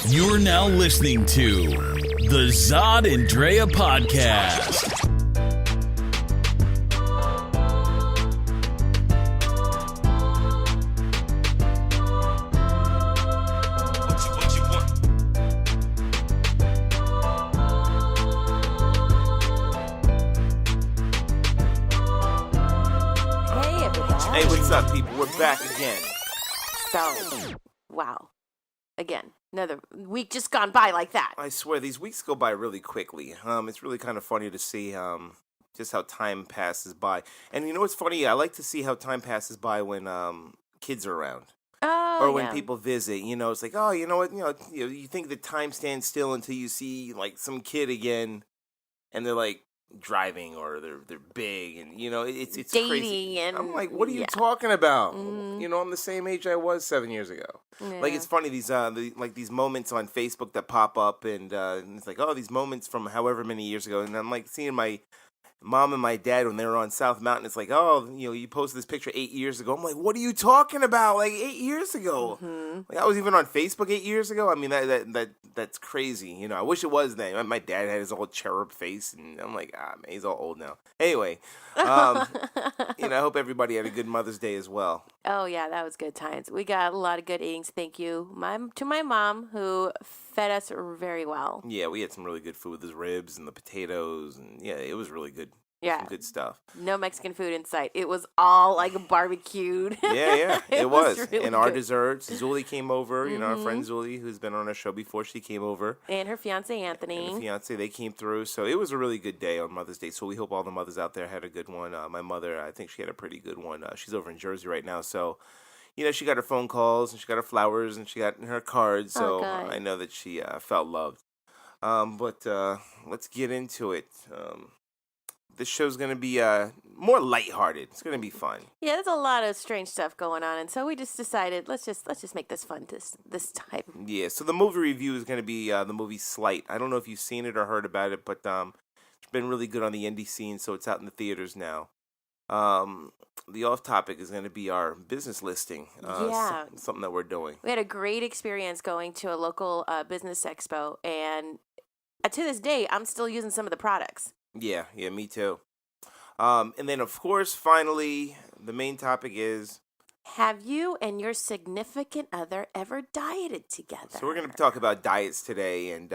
You're now listening to the Zod and Drea podcast. Hey, everybody. Hey, what's up, people? We're back again. So, wow. Again, another week just gone by like that. I swear, these weeks go by really quickly. It's really kind of funny to see just how time passes by. And you know what's funny? I like to see how time passes by when kids are around. Oh, Or when yeah. people visit, it's like, oh, you know what, you think the time stands still until you see like some kid again, and they're like driving or they're big, and it's Dating crazy. and- I'm like, what are you yeah. talking about? Mhm. I'm the same age I was 7 years ago. Like Yeah. it's funny these moments on Facebook that pop up, and it's like, oh, these moments from however many years ago, and I'm like seeing my mom and my dad when they were on South Mountain. It's like, oh, you posted this picture 8 years ago. I'm like, what are you talking about? Like 8 years ago? Mhm. Like I was even on Facebook 8 years ago. I mean, that's crazy. I wish it was then. My dad had his old cherub face, and I'm like, man, he's all old now. Anyway, I hope everybody had a good Mother's Day as well. Oh, yeah, that was good times. We got a lot of good eatings. Thank you to my mom, who fed us very well. Yeah, we had some really good food. There's ribs and the potatoes, and yeah, it was really good. Yeah. Some good stuff. No Mexican food in sight. It was all like barbecued. Yeah, it was. really And our good. desserts, Zuli came over. Our friend Zuli, who's been on our show before, she came over. And her fiance, Anthony. And the fiance, they came through. So it was a really good day on Mother's Day. So we hope all the mothers out there had a good one. My mother, I think she had a pretty good one. She's over in Jersey right now. So, she got her phone calls, and she got her flowers, and she got her cards. So good. I know that she felt loved. But let's get into it. This show's going to be more lighthearted. It's going to be fun. Yeah, there's a lot of strange stuff going on, and so we just decided let's just make this fun this time. Yeah, so the movie review is going to be the movie Slight. I don't know if you've seen it or heard about it, but it's been really good on the indie scene, so it's out in the theaters now. The off topic is going to be our business listing. Yeah. Something that we're doing. We had a great experience going to a local business expo, and to this day, I'm still using some of the products. Yeah, me too. And then, of course, finally, the main topic is... Have you and your significant other ever dieted together? So we're going to talk about diets today and,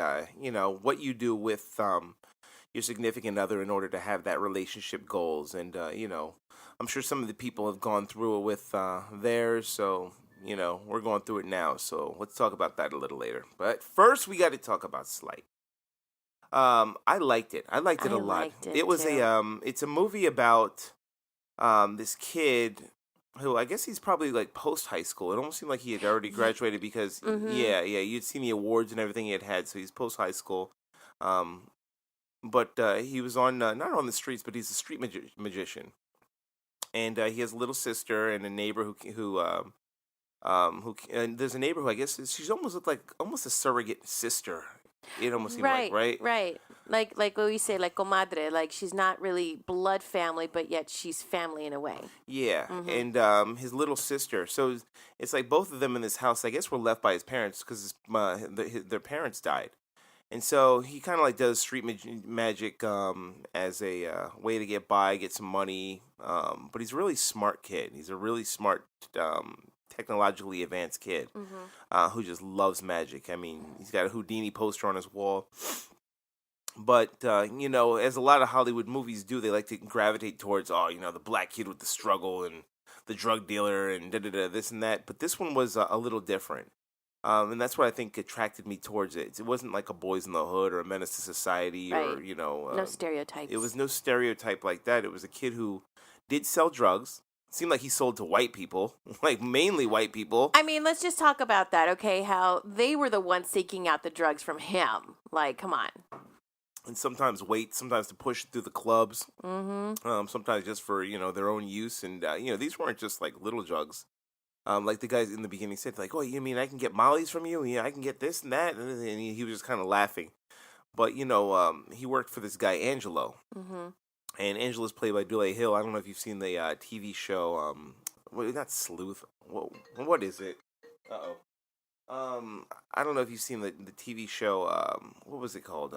what you do with your significant other in order to have that relationship goals. And, I'm sure some of the people have gone through it with theirs, so, we're going through it now. So let's talk about that a little later. But first, we got to talk about Slight. I liked it. I liked it a lot. liked it It was too. it's a movie about this kid who I guess he's probably like post high school. It almost seemed like he had already graduated because yeah, you'd seen the awards and everything he had, so he's post high school. But he was on not on the streets, but he's a street magician, and he has a little sister and a neighbor who and there's a neighbor who I guess she's almost almost a surrogate sister. It almost seemed like, right? Right. Like what we say, like comadre. Like she's not really blood family, but yet she's family in a way. Yeah, and his little sister. So it's like both of them in this house, I guess, were left by his parents because their parents died. And so he kind of like does street magic as a way to get by, get some money. But he's a really smart kid. He's a really smart, technologically advanced kid who just loves magic. I mean, he's got a Houdini poster on his wall. But, as a lot of Hollywood movies do, they like to gravitate towards, the black kid with the struggle and the drug dealer and this and that. But this one was a little different. And that's what I think attracted me towards it. It wasn't like a Boys in the Hood or a Menace to Society or, Right. No stereotypes. it was no stereotype like that. It was a kid who did sell drugs. It seemed like he sold to white people, like mainly white people. I mean, let's just talk about that, okay? How they were the ones seeking out the drugs from him. Like, come on. And sometimes sometimes to push through the clubs. Sometimes just for, their own use. And, these weren't just like little drugs. Like the guys in the beginning said, like, oh, you mean I can get mollies from you? Yeah, I can get this and that. And he was just kind of laughing. But, he worked for this guy, Angelo. And Angela's played by Dule Hill. I don't know if you've seen the TV show, not Sleuth. What is it? Uh-oh. I don't know if you've seen the TV show. What was it called?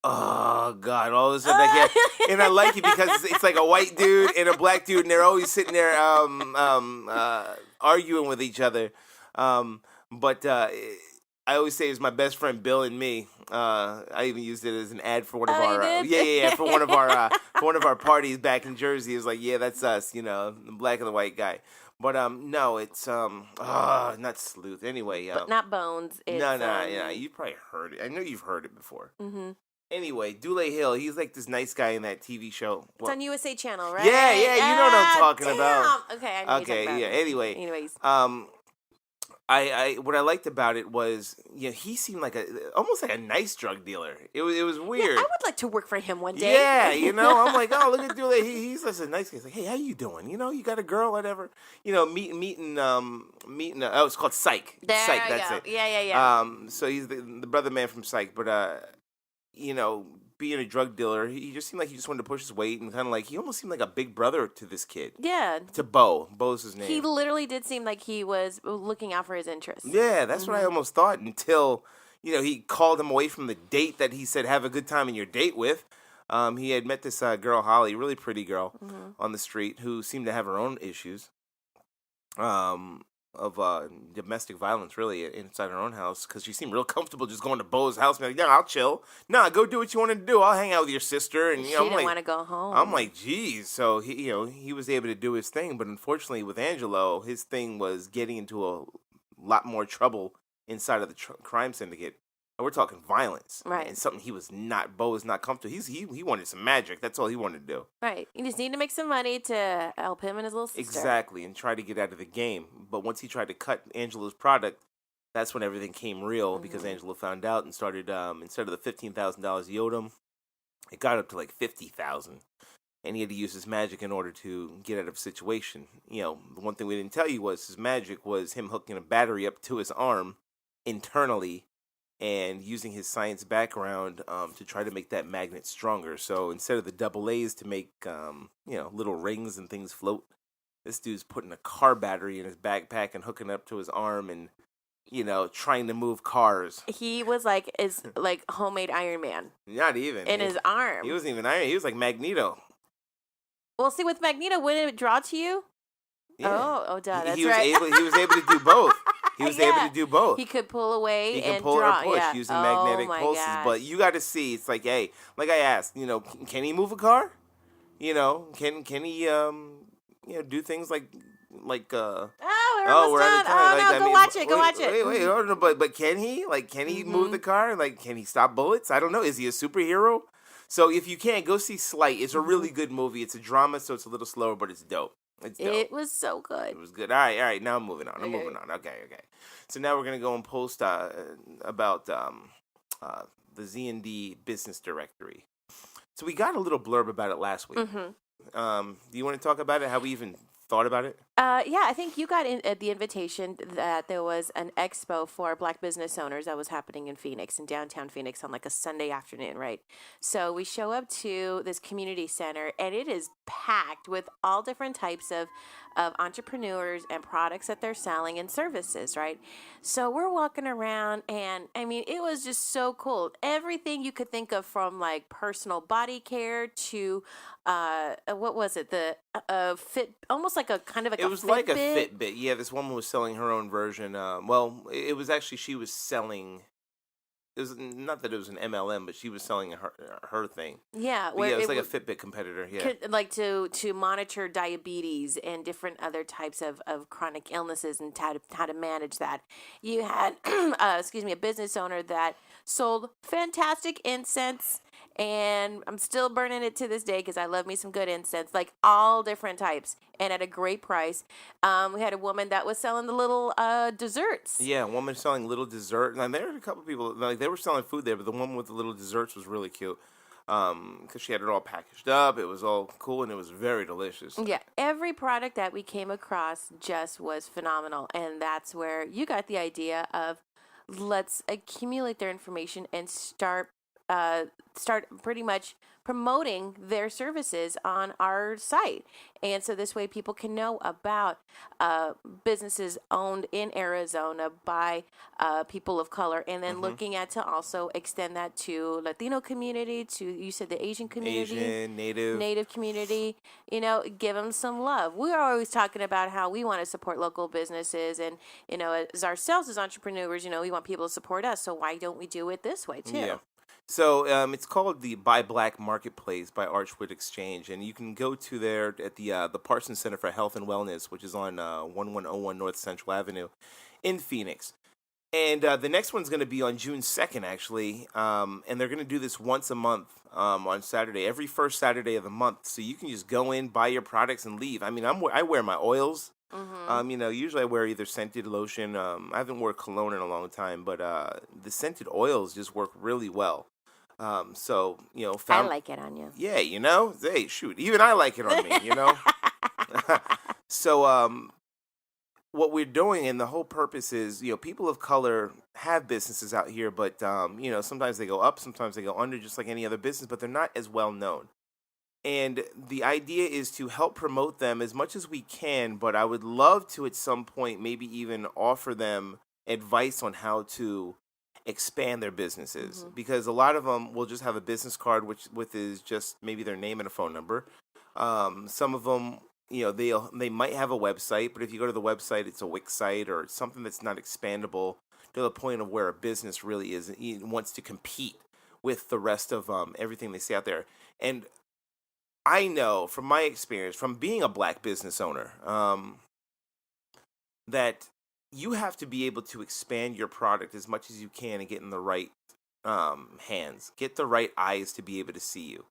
Oh God! All of a sudden, I can't, and I like it because it's like a white dude and a black dude, and they're always sitting there arguing with each other. But I always say it's my best friend Bill and me. I even used it as an ad for one of our for one of our parties back in Jersey. It was like, yeah, that's us, the black and the white guy. But no, it's not Sleuth. Anyway, but not Bones. It's, yeah, you probably heard it. I know you've heard it before. Mm-hmm. Anyway, Dule Hill, he's like this nice guy in that TV show. It's on USA Channel, right? Yeah, you know what I'm talking about. Okay, I know yeah. Anyways, I what I liked about it was, he seemed like almost like a nice drug dealer. It was weird. Yeah, I would like to work for him one day. Yeah, I'm like, oh, look at Dule. He's just a nice guy. He's like, hey, how you doing? You got a girl, whatever. Meeting. It's called Psych. There Psych. you That's go. it. Yeah. So he's the brother man from Psych, but being a drug dealer, he just seemed like he just wanted to push his weight and kind of like, he almost seemed like a big brother to this kid. Yeah. To Bo. Bo's his name. He literally did seem like he was looking out for his interests. Yeah, that's what I almost thought until, he called him away from the date that he said have a good time in your date with. He had met this girl, Holly, really pretty girl on the street who seemed to have her own issues. Of domestic violence, really, inside her own house, because she seemed real comfortable just going to Bo's house and be like, yeah, I'll chill. Nah, go do what you want to do. I'll hang out with your sister. And she didn't want to go home. I'm like, geez. So he was able to do his thing, but unfortunately with Angelo, his thing was getting into a lot more trouble inside of the crime syndicate. And we're talking violence, right? And something Bo was not comfortable. He wanted some magic. That's all he wanted to do. Right. You just need to make some money to help him and his little sister. Exactly, and try to get out of the game. But once he tried to cut Angelo's product, that's when everything came real because Angelo found out and started. Instead of the $15,000 he owed him, it got up to like $50,000, and he had to use his magic in order to get out of a situation. The one thing we didn't tell you was his magic was him hooking a battery up to his arm internally. And using his science background to try to make that magnet stronger. So instead of the double A's to make little rings and things float, this dude's putting a car battery in his backpack and hooking it up to his arm and trying to move cars. He was like homemade Iron Man. Not even in his arm. He wasn't even Iron. He was like Magneto. Well, see, with Magneto, wouldn't it draw to you? Yeah. Oh, duh. That's he right. Was able to do both. He was able to do both. He could pull away he can and pull draw. or push using magnetic pulses. Gosh. But you got to see. It's like, hey, like I asked, can he move a car? Can he do things like we're almost done. Go watch it. Wait, no, but can he? Like, can he move the car? Like, can he stop bullets? I don't know. Is he a superhero? So if you can't, go see Slight. It's a really good movie. It's a drama, so it's a little slower, but it's dope. It was so good. It was good. All right. Now I'm moving on. Okay. So now we're gonna go and post about the Z&D business directory. So we got a little blurb about it last week. Do you want to talk about it? How we even thought about it? Yeah, I think you got the invitation that there was an expo for Black business owners that was happening in downtown Phoenix on like a Sunday afternoon, right? So we show up to this community center and it is packed with all different types of entrepreneurs and products that they're selling and services, right? So we're walking around and I mean, it was just so cool. Everything you could think of, from like personal body care to what was it? The fit, almost like a kind of like it was like a Fitbit. Yeah, this woman was selling her own version. Well, it was actually, she was selling. It was not that it was an MLM, but she was selling her thing. Yeah, it was like a Fitbit competitor. Yeah, like to monitor diabetes and different other types of chronic illnesses and how to manage that. You had a business owner that sold fantastic incense. And I'm still burning it to this day because I love me some good incense, like all different types, and at a great price. We had a woman that was selling the little desserts. Yeah, a woman selling little dessert. And there were a couple of people, like they were selling food there, but the woman with the little desserts was really cute because she had it all packaged up. It was all cool, and it was very delicious. Yeah, every product that we came across just was phenomenal, and that's where you got the idea of let's accumulate their information and start start pretty much promoting their services on our site. And so this way people can know about businesses owned in Arizona by people of color, and then looking at to also extend that to Latino community, to, you said, the Asian community, Asian, Native community, give them some love. We are always talking about how we want to support local businesses, and, as ourselves as entrepreneurs, we want people to support us. So why don't we do it this way too? Yeah. So it's called the Buy Black Marketplace by Archwood Exchange, and you can go to there at the Parsons Center for Health and Wellness, which is on 1101 North Central Avenue in Phoenix. And the next one's going to be on June 2nd, actually, and they're going to do this once a month on Saturday, every first Saturday of the month. So you can just go in, buy your products, and leave. I mean, I wear my oils. Usually I wear either scented lotion. I haven't worn cologne in a long time, but the scented oils just work really well. I like it on you. Yeah, hey, shoot, even I like it on me, So, what we're doing, and the whole purpose is, people of color have businesses out here, but, sometimes they go up, sometimes they go under, just like any other business, but they're not as well known. And the idea is to help promote them as much as we can, but I would love to, at some point, maybe even offer them advice on how to expand their businesses, because a lot of them will just have a business card with is just maybe their name and a phone number. Some of them, they might have a website, but if you go to the website, it's a Wix site or something that's not expandable to the point of where a business really is wants to compete with the rest of everything they see out there. And I know from my experience, from being a black business owner, that you have to be able to expand your product as much as you can and get in the right hands, get the right eyes to be able to see you.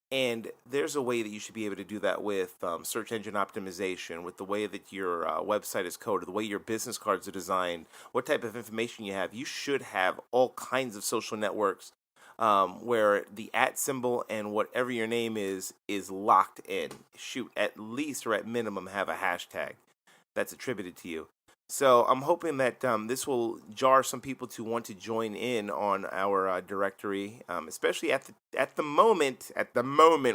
And there's a way that you should be able to do that with search engine optimization, with the way that your website is coded, the way your business cards are designed, what type of information you have. You should have all kinds of social networks where the @ symbol and whatever your name is locked in. Shoot, at least or at minimum have a hashtag that's attributed to you. So I'm hoping that this will jar some people to want to join in on our directory, especially at the moment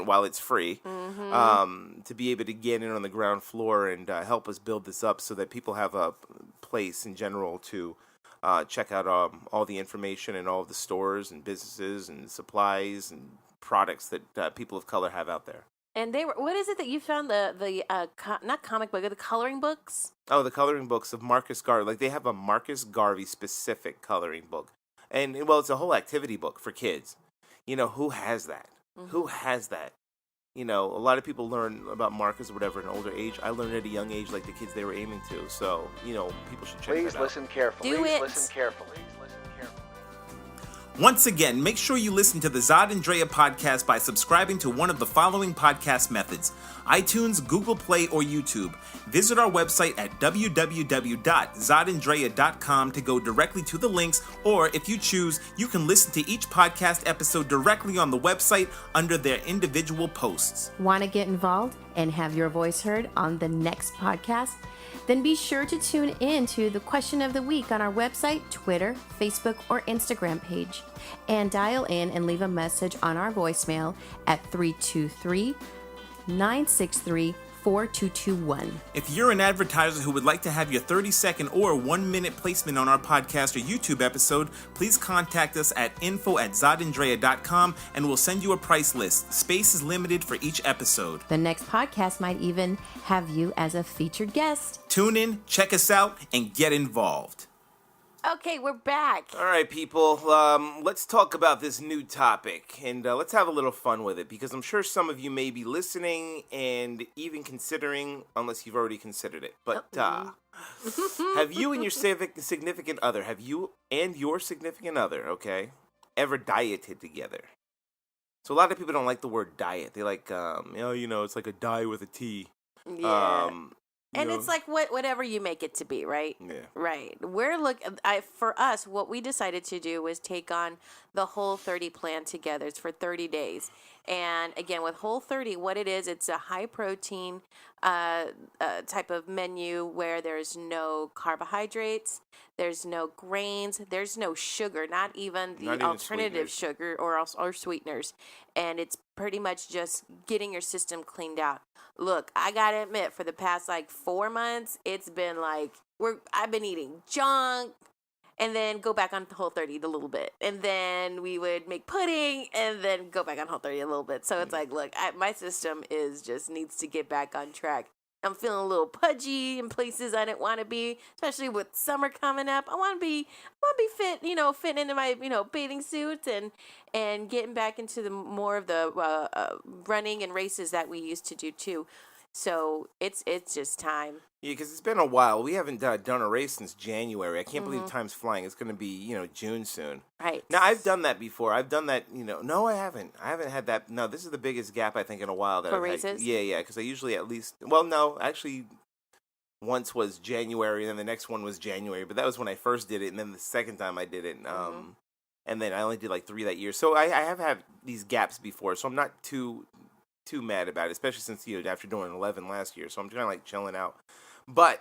while it's free, to be able to get in on the ground floor and help us build this up so that people have a place in general to check out all the information and all of the stores and businesses and supplies and products that people of color have out there. And what is it that you found, not comic book, the coloring books? Oh, the coloring books of Marcus Garvey. Like, they have a Marcus Garvey specific coloring book. And, well, it's a whole activity book for kids. Who has that? Who has that? A lot of people learn about Marcus or whatever at an older age. I learned at a young age, like the kids they were aiming to. So, people should check that out. Please listen carefully. Listen carefully. Once again, make sure you listen to the Zod and Drea podcast by subscribing to one of the following podcast methods: iTunes, Google Play, or YouTube. Visit our website at www.zodanddrea.com to go directly to the links, or if you choose, you can listen to each podcast episode directly on the website under their individual posts. Want to get involved and have your voice heard on the next podcast? Then be sure to tune in to the question of the week on our website, Twitter, Facebook, or Instagram page. And dial in and leave a message on our voicemail at 323-963-4221. If you're an advertiser who would like to have your 30-second or 1-minute placement on our podcast or YouTube episode, please contact us at info@zodanddrea.com and we'll send you a price list. Space is limited for each episode. The next podcast might even have you as a featured guest. Tune in, check us out, and get involved. Okay, we're back. All right, people, let's talk about this new topic, and let's have a little fun with it, because I'm sure some of you may be listening and even considering, unless you've already considered it. But have you and your significant other, okay, ever dieted together? So a lot of people don't like the word diet. They like, it's like a die with a T. Yeah. And it's like whatever you make it to be, right? Yeah. Right. For us, what we decided to do was take on the whole 30 plan together. It's for 30 days. And again, with Whole30, what it is, it's a high protein type of menu where there's no carbohydrates, there's no grains, there's no sugar, not even alternative sugar or sweeteners. And it's pretty much just getting your system cleaned out. Look, I gotta admit, for the past like 4 months, it's been like I've been eating junk. And then go back on Whole30 a little bit. And then we would make pudding and then go back on Whole30 a little bit. So it's like, look, my system needs to get back on track. I'm feeling a little pudgy in places I didn't want to be, especially with summer coming up. I want to be fit, fitting into my, bathing suits and getting back into the more of the running and races that we used to do too. So it's just time. Yeah, because it's been a while. We haven't done a race since January. I can't believe time's flying. It's going to be, June soon. Right. Now, I've done that before. I've done that, No, I haven't. I haven't had that. No, this is the biggest gap, I think, in a while. That For I've races? had. Yeah, because I usually at least... Well, no, actually, once was January, and then the next one was January. But that was when I first did it, and then the second time I did it. And then I only did like 3 that year. So I have had these gaps before, so I'm not too mad about it, especially since, after doing 11 last year. So I'm kind of like chilling out. But,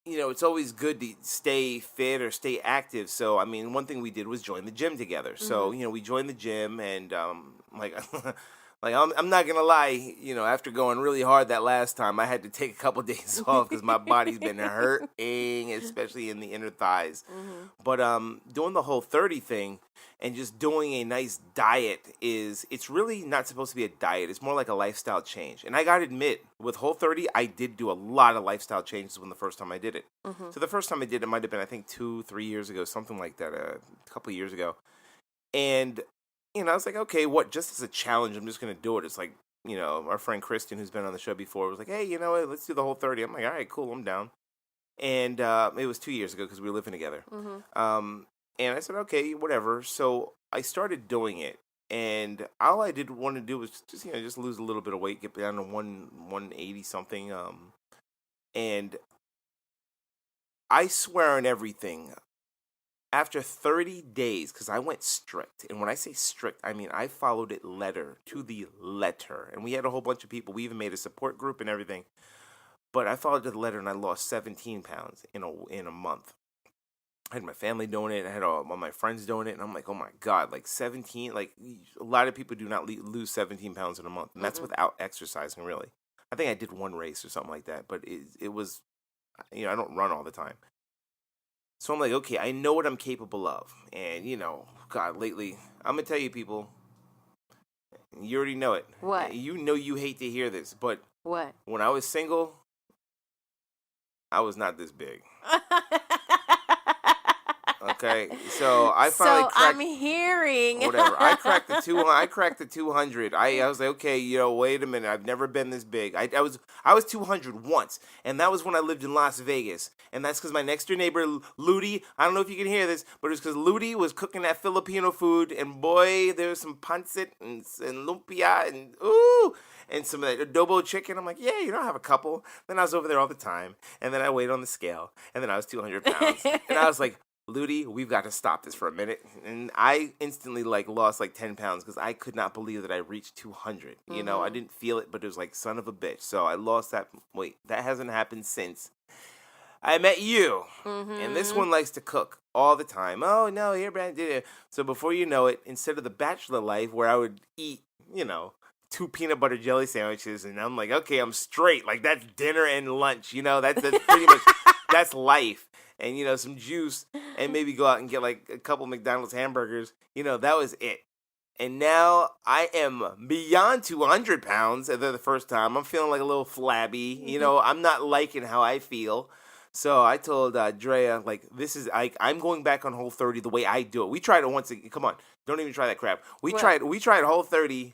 it's always good to stay fit or stay active. So, I mean, one thing we did was join the gym together. So, we joined the gym and, I'm not going to lie, after going really hard that last time, I had to take a couple days off because my body's been hurting, especially in the inner thighs. But doing the Whole30 thing and just doing a nice diet it's really not supposed to be a diet. It's more like a lifestyle change. And I got to admit, with Whole30, I did do a lot of lifestyle changes when the first time I did it. So the first time I did it might have been, I think, 2-3 years ago, something like that, a couple of years ago. And... I was like, okay, just as a challenge, I'm just going to do it. It's like, our friend Kristen, who's been on the show before, was like, hey, let's do the Whole30. I'm like, all right, cool, I'm down. And it was 2 years ago because we were living together. And I said, okay, whatever. So I started doing it. And all I did want to do was just lose a little bit of weight, get down to 180 something. And I swear on everything, after 30 days, because I went strict, and when I say strict, I mean I followed it letter to the letter, and we had a whole bunch of people. We even made a support group and everything, but I followed to the letter, and I lost 17 pounds in a month. I had my family doing it, I had all my friends doing it, and I'm like, oh my God, like 17, like a lot of people do not lose 17 pounds in a month, and that's without exercising, really. I think I did one race or something like that, but it was, I don't run all the time. So I'm like, okay, I know what I'm capable of. And, God, lately, I'm going to tell you, people, you already know it. What? You know you hate to hear this, but... What? When I was single, I was not this big. Okay, so I finally cracked... I'm hearing... Whatever. I cracked the 200. I was like, okay, wait a minute. I've never been this big. I was 200 once, and that was when I lived in Las Vegas. And that's because my next door neighbor, Ludi, I don't know if you can hear this, but it's because Ludi was cooking that Filipino food, and boy, there was some pancit and lumpia and and some of that adobo chicken. I'm like, yeah, I have a couple. Then I was over there all the time, and then I weighed on the scale, and then I was 200 pounds. And I was like, Ludi, we've got to stop this for a minute. And I instantly lost 10 pounds because I could not believe that I reached 200. I didn't feel it, but it was like, son of a bitch. So I lost that weight. That hasn't happened since I met you. And this one likes to cook all the time. Oh, no, here, Brandon did it. So before you know it, instead of the bachelor life where I would eat, 2 peanut butter jelly sandwiches, and I'm like, okay, I'm straight. Like, that's dinner and lunch. That's pretty much, that's life. And, some juice, and maybe go out and get, a couple McDonald's hamburgers. That was it. And now I am beyond 200 pounds the first time. I'm feeling a little flabby. I'm not liking how I feel. So I told Drea, this is, I'm going back on Whole30 the way I do it. We tried it once again. Come on, don't even try that crap. We tried Whole30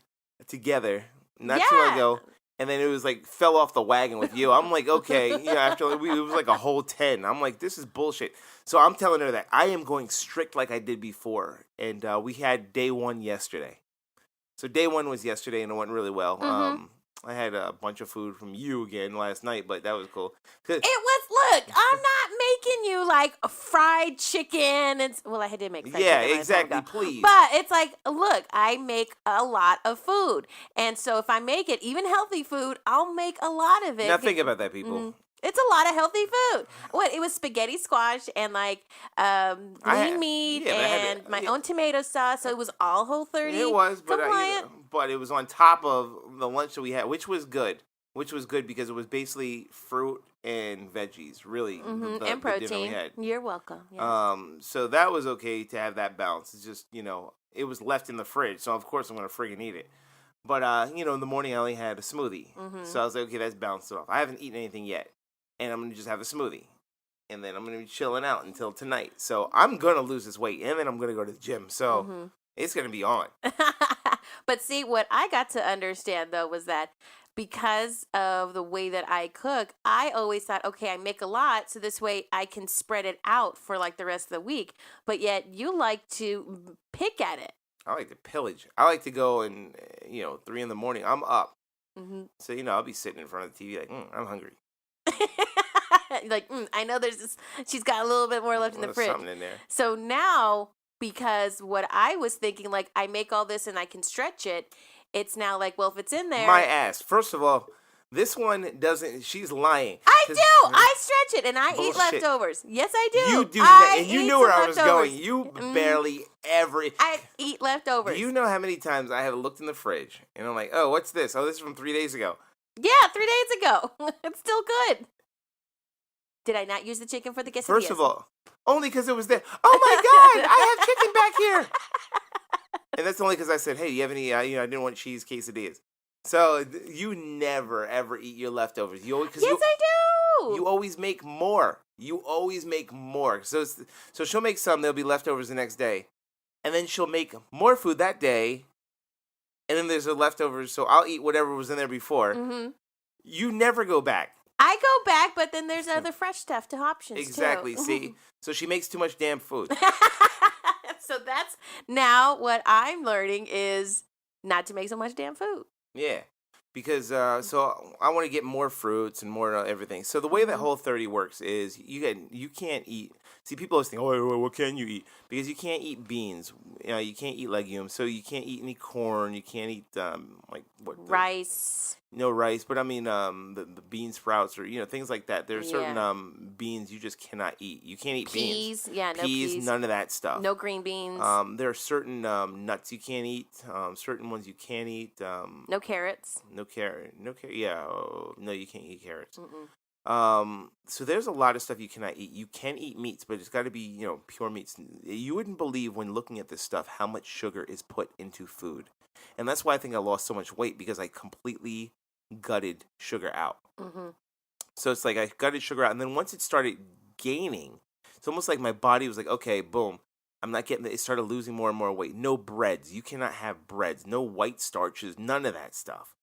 together not too long ago. And then it was fell off the wagon with you. I'm like, okay, after it was a whole 10. I'm like, this is bullshit. So I'm telling her that I am going strict like I did before. And we had day 1 yesterday. So day 1 was yesterday, and it went really well. I had a bunch of food from you again last night, but that was cool. It was, look, I'm not making you like a fried chicken. And well, I did make fried chicken. Yeah, exactly. Please. But it's like, look, I make a lot of food. And so if I make it, even healthy food, I'll make a lot of it. Now think about that, people. Mm-hmm. It's a lot of healthy food. What? It was spaghetti squash and like lean meat and my own tomato sauce. So it was all Whole30. It was, but compliant. but it was on top of the lunch that we had, which was good. Which was good because it was basically fruit and veggies, really. Mm-hmm. And protein. We had. You're welcome. Yeah. So that was okay to have that balance. It's just, it was left in the fridge, so of course I'm going to friggin' eat it. But, in the morning I only had a smoothie. Mm-hmm. So I was like, okay, that's balanced it off. I haven't eaten anything yet. And I'm going to just have a smoothie. And then I'm going to be chilling out until tonight. So I'm going to lose this weight. And then I'm going to go to the gym. So it's going to be on. But see, what I got to understand, though, was that because of the way that I cook, I always thought, okay, I make a lot, so this way I can spread it out for like the rest of the week. But yet you like to pick at it. I like to pillage. I like to go and, 3 in the morning, I'm up. Mm-hmm. So, I'll be sitting in front of the TV like, I'm hungry. Like, I know there's this, she's got a little bit more left in the fridge. Something in there. So now, because what I was thinking, like, I make all this and I can stretch it, it's now like, well, if it's in there. My ass. First of all, this one doesn't, she's lying. I do. I stretch it and I eat leftovers. Yes, I do. You do that. And you knew where I was leftovers. going. You barely ever. I eat leftovers. Do you know how many times I have looked in the fridge and I'm like, oh, what's this? Oh, this is from 3 days ago. Yeah, 3 days ago. It's still good. Did I not use the chicken for the quesadillas? First of all, only because it was there. Oh my God, I have chicken back here. And that's only because I said, hey, do you have any, I didn't want cheese quesadillas. So you never, ever eat your leftovers. You always, yes, I do. You always make more. You always make more. So she'll make some, there'll be leftovers the next day. And then she'll make more food that day. And then there's the leftovers, so I'll eat whatever was in there before. Mm-hmm. You never go back. I go back, but then there's other fresh stuff to options, Exactly, too. see? So she makes too much damn food. So that's now what I'm learning is not to make so much damn food. Yeah, because so I want to get more fruits and more everything. So the way that Whole30 works is you can't eat. See, people always think, oh, what can you eat? Because you can't eat beans. You can't eat legumes. So you can't eat any corn. You can't eat rice. No rice, but I mean the bean sprouts or things like that. There are certain beans you just cannot eat. You can't eat peas. Beans. Yeah, no peas. None of that stuff. No green beans. There are certain nuts you can't eat. Certain ones you can't eat. No carrots. No carrot. Yeah. No, you can't eat carrots. Mm-mm. So there's a lot of stuff you cannot eat. You can eat meats, but it's got to be pure meats. You wouldn't believe when looking at this stuff how much sugar is put into food, and that's why I think I lost so much weight because I completely gutted sugar out. Mm-hmm. So it's like I gutted sugar out, and then once it started gaining, it's almost like my body was like, okay, boom, I'm not getting it. It started losing more and more weight. No breads. You cannot have breads. No white starches. None of that stuff.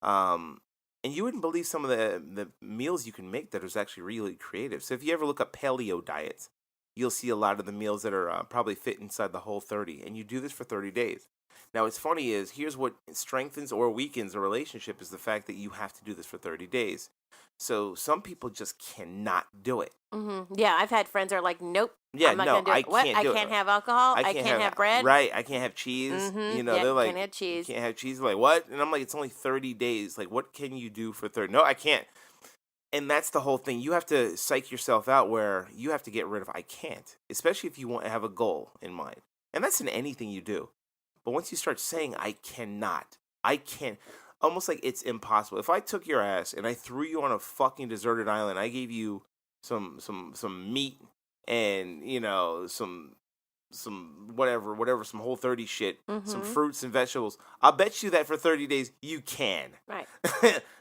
And you wouldn't believe some of the meals you can make that is actually really creative. So if you ever look up paleo diets, you'll see a lot of the meals that are probably fit inside the Whole30. And you do this for 30 days. Now, what's funny is, here's what strengthens or weakens a relationship is the fact that you have to do this for 30 days. So some people just cannot do it. Mm-hmm. Yeah, I've had friends that are like, nope. Yeah, I'm not gonna do it. I can't do it. I can't have alcohol. I can't have bread. Right, I can't have cheese. Mm-hmm. They're like, can't have cheese. You can't have cheese. Like, what? And I'm like, it's only 30 days. Like, what can you do for 30? No, I can't. And that's the whole thing. You have to psych yourself out where you have to get rid of I can't, especially if you want to have a goal in mind. And that's in anything you do. But once you start saying I cannot, I can't, almost like it's impossible. If I took your ass and I threw you on a fucking deserted island, I gave you some meat and some whatever, some Whole30 shit, some fruits and vegetables. I'll bet you that for 30 days you can. Right.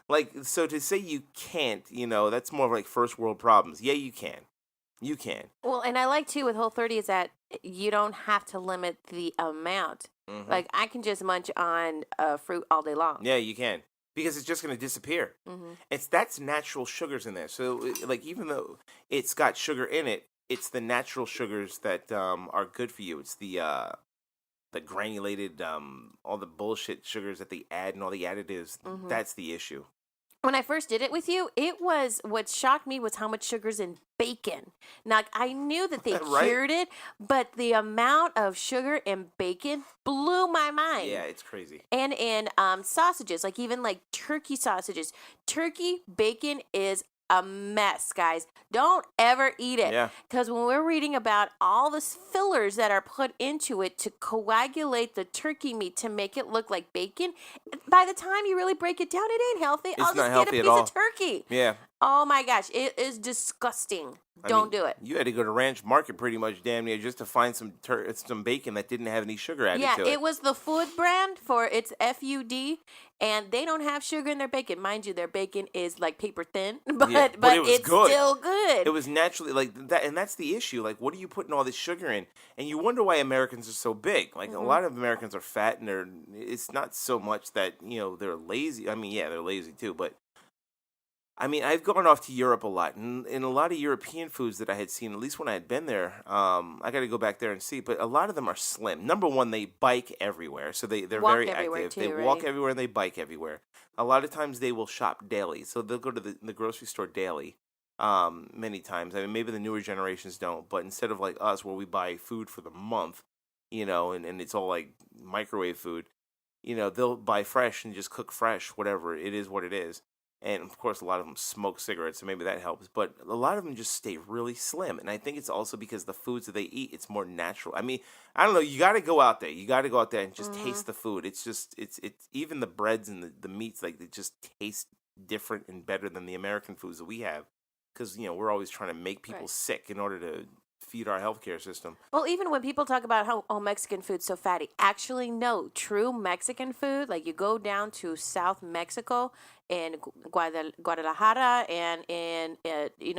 Like, so to say you can't, that's more of like first world problems. Yeah, you can. You can. Well, and I like too with Whole30 is that you don't have to limit the amount. Mm-hmm. Like I can just munch on fruit all day long. Yeah, you can. Because it's just going to disappear. Mm-hmm. That's natural sugars in there. So, like, even though it's got sugar in it, it's the natural sugars that are good for you. It's the granulated, all the bullshit sugars that they add and all the additives. Mm-hmm. That's the issue. when I first did it with you, what shocked me was how much sugar's in bacon. Now, I knew that they Right? cured it, but the amount of sugar in bacon blew my mind. Yeah, it's crazy. And in sausages, like even like turkey sausages, turkey bacon is a mess, guys. Don't ever eat it. Yeah. Because when we're reading about all the fillers that are put into it to coagulate the turkey meat to make it look like bacon, by the time you really break it down, it ain't healthy. I'll not just healthy get at a piece all. of turkey. Yeah. Oh my gosh, it is disgusting. Don't do it. You had to go to Ranch Market pretty much damn near just to find some bacon that didn't have any sugar added to it. Yeah, it was the Food brand for its FUD, and they don't have sugar in their bacon. Mind you, their bacon is like paper thin, but it was it's good. still good. It was naturally like that, and that's the issue. Like, what are you putting all this sugar in? And you wonder why Americans are so big. Like, a lot of Americans are fat, and it's not so much that, they're lazy. I mean, yeah, they're lazy too, but I mean, I've gone off to Europe a lot, and in a lot of European foods that I had seen, at least when I had been there, I got to go back there and see, but a lot of them are slim. Number one, they bike everywhere, so they're Walk very everywhere active. too, They right? walk everywhere and they bike everywhere. A lot of times they will shop daily, so they'll go to the grocery store daily. Many times. I mean, maybe the newer generations don't, but instead of like us, where we buy food for the month, and it's all like microwave food, they'll buy fresh and just cook fresh, whatever it is, what it is. And of course, a lot of them smoke cigarettes, so maybe that helps. But a lot of them just stay really slim, and I think it's also because the foods that they eat, it's more natural. I mean, I don't know. You got to go out there. You got to go out there and just taste the food. It's just it's even the breads and the meats, like, they just taste different and better than the American foods that we have, because we're always trying to make people sick in order to feed our healthcare system. Well, even when people talk about how Mexican food's so fatty, actually no, true Mexican food, like you go down to South Mexico in Guadalajara and in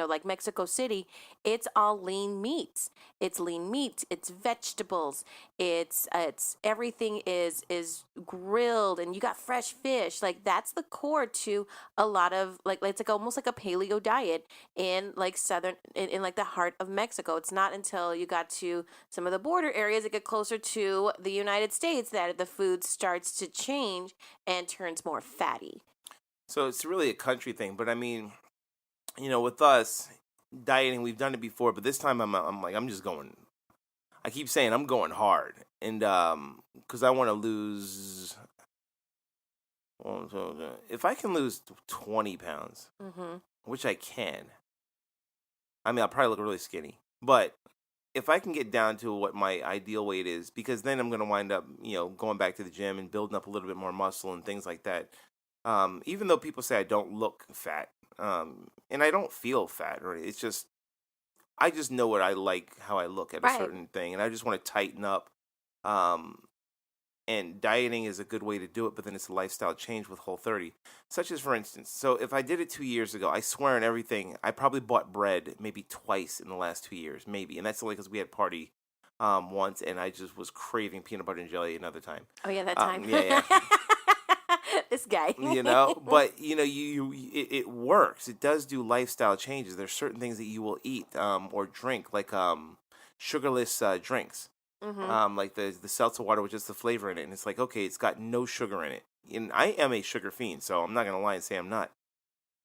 like Mexico City, it's all lean meats. It's lean meat. It's vegetables. It's everything is grilled, and you got fresh fish. Like, that's the core to a lot of like it's like almost like a paleo diet in like southern in like the heart of Mexico. It's not until you got to some of the border areas that get closer to the United States that the food starts to change and turns more fatty. So it's really a country thing, but I mean, with us dieting, we've done it before, but this time I'm just going. I keep saying I'm going hard, and because I want to lose. If I can lose 20 pounds, which I can, I mean, I'll probably look really skinny, but if I can get down to what my ideal weight is, because then I'm going to wind up, going back to the gym and building up a little bit more muscle and things like that. Even though people say I don't look fat, and I don't feel fat, or it's just, I just know what I like, how I look at a certain thing, and I just want to tighten up. And dieting is a good way to do it, but then it's a lifestyle change with Whole30. Such as, for instance, so if I did it 2 years ago, I swear on everything, I probably bought bread maybe twice in the last 2 years, maybe, and that's only because we had party once, and I just was craving peanut butter and jelly another time. Oh yeah, that time. Yeah. This guy. But it works. It does do lifestyle changes. There's certain things that you will eat or drink, like sugarless drinks. Like the seltzer water with just the flavor in it, and it's like, okay, it's got no sugar in it. And I am a sugar fiend, so I'm not gonna lie and say I'm not.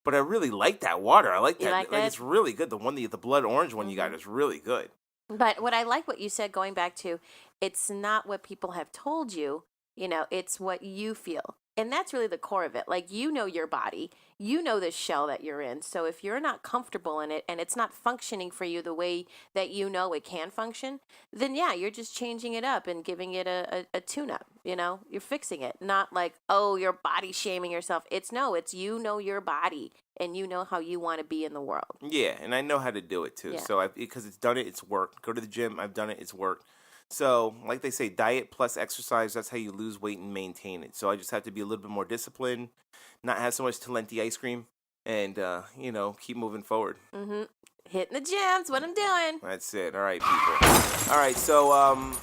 But I really like that water. I like that. Like that? It's really good. The blood orange one you got is really good. But what I like what you said, going back to, it's not what people have told you. It's what you feel. And that's really the core of it. Like, your body, the shell that you're in. So if you're not comfortable in it and it's not functioning for you the way that it can function, then yeah, you're just changing it up and giving it a tune-up. You're fixing it. Not like, oh, you're body shaming yourself. It's your body and how you want to be in the world. Yeah, and I know how to do it too. Yeah. So because it's done it, it's worked. Go to the gym, I've done it, it's worked. So, like they say, diet plus exercise, that's how you lose weight and maintain it. So I just have to be a little bit more disciplined, not have so much Talenti ice cream, and, keep moving forward. Hitting the gym's what I'm doing. That's it. All right, people. All right, so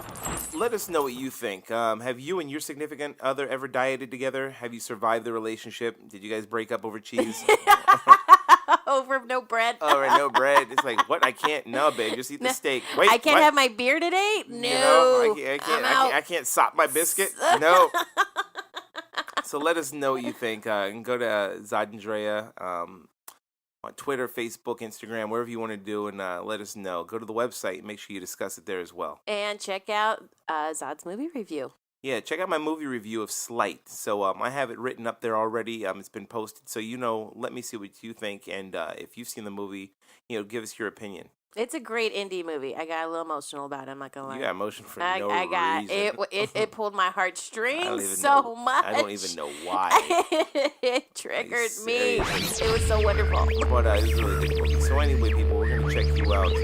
let us know what you think. Have you and your significant other ever dieted together? Have you survived the relationship? Did you guys break up over cheese? Over no bread. Over no bread. It's like, what? I can't. No, babe. Just eat the steak. Wait, I can't have my beer today? No. I can't sop my biscuit? No. So let us know what you think. And go to Zod on Twitter, Facebook, Instagram, wherever you want to do, and let us know. Go to the website. Make sure you discuss it there as well. And check out Zod's movie review. Yeah, check out my movie review of Slight. So I have it written up there already. It's been posted. So, let me see what you think. And if you've seen the movie, give us your opinion. It's a great indie movie. I got a little emotional about it. I'm not gonna lie. You got emotional for no reason. It pulled my heartstrings much. I don't even know why. It triggered me. It was so wonderful. But it's really good movie. So anyway, people, we're gonna check you out and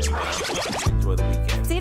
enjoy the weekend. See you